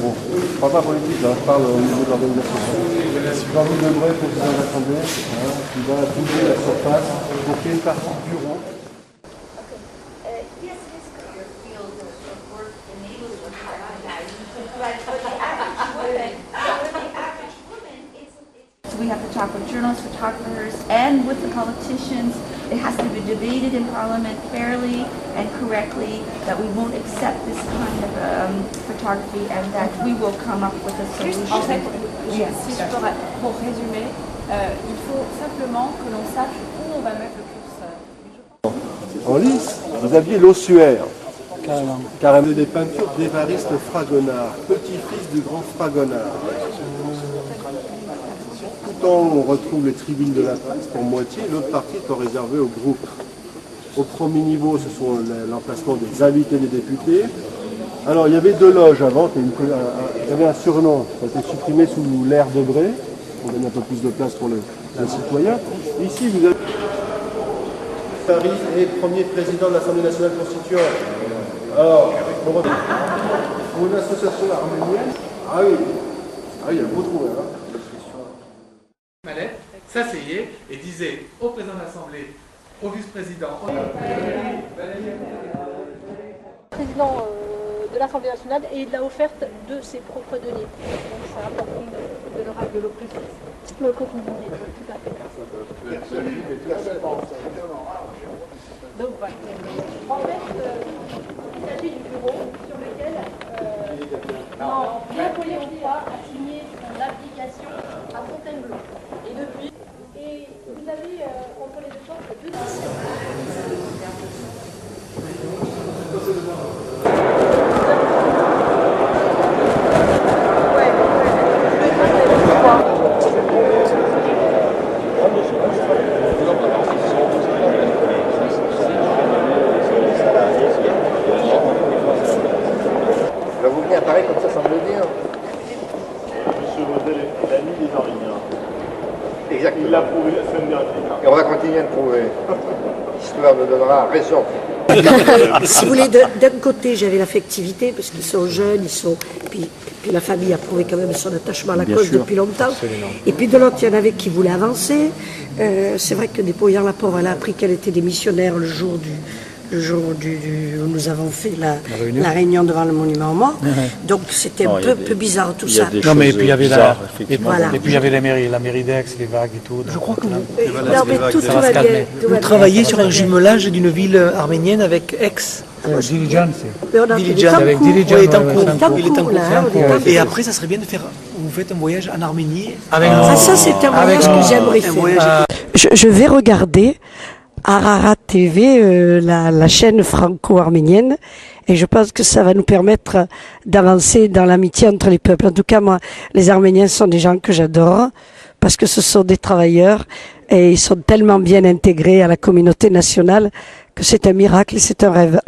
bureau. Je ne parle pas politique, là, je parle au niveau de l'organisation. Jean-Louis Debré, président de l'Assemblée, qui va doubler la surface pour qu'il y ait une partie bureau. We have to talk with journalists, photographers, and with the politicians. It has to be debated in Parliament fairly and correctly, that we won't accept this kind of photography and that we will come up with a solution. En fait, pour résumer, il faut simplement que l'on sache où on va mettre le curseur. En lice, vous aviez l'ossuaire. Carrément. Des peintures d'Évariste Fragonard, petit-fils du grand Fragonard. Tout en haut, on retrouve les tribunes de la presse pour moitié, l'autre partie est réservée au groupe. Au premier niveau, ce sont l'emplacement des invités des députés. Alors, il y avait deux loges avant, il y avait un surnom, ça a été supprimé sous l'ère Debré, pour donner un peu plus de place pour les citoyens. Ici, vous avez Paris est premier président de l'Assemblée nationale constituante. Alors, pour une association arménienne, il y a un beau trou là. Mallette s'asseyait et disait au président de l'Assemblée, au vice-président, président de l'Assemblée nationale et il l'a offerte de ses propres deniers. Donc c'est important de le rappeler, le préciser. Le contenu, tout à fait. Donc voilà. En fait, il s'agit du bureau sur lequel Napoléon III a signé son abdication à Fontainebleau. Et depuis, vous avez entre les deux chambres deux Vous venez apparaître comme ça sans me le dire. Monsieur Modèle est l'ami des Arméniens. Exactement. Il l'a prouvé la semaine dernière. Et on va continuer à le prouver. L'histoire nous donnera raison. Si vous voulez, d'un côté, j'avais l'affectivité, parce qu'ils sont jeunes, puis la famille a prouvé quand même son attachement à la cause depuis longtemps. Absolument. Et puis de l'autre, il y en avait qui voulaient avancer. C'est vrai que Dépouillant la pauvre, elle a appris qu'elle était démissionnaire le jour où nous avons fait la réunion devant le monument aux morts. Donc c'était un peu bizarre tout ça. Non mais et puis il y avait et puis il y avait la mairie d'Aix, les vagues et tout. Je crois que tout va bien. Vous travaillez sur un jumelage d'une ville arménienne avec Aix. Diligence. Avec Diligence. Il est en cours. Et après, ça serait bien de faire. Vous faites un voyage en Arménie. Ça, c'est un voyage que j'aimerais faire. Je vais regarder Ararat TV, la chaîne franco-arménienne, et je pense que ça va nous permettre d'avancer dans l'amitié entre les peuples. En tout cas, moi, les Arméniens sont des gens que j'adore, parce que ce sont des travailleurs, et ils sont tellement bien intégrés à la communauté nationale que c'est un miracle et c'est un rêve.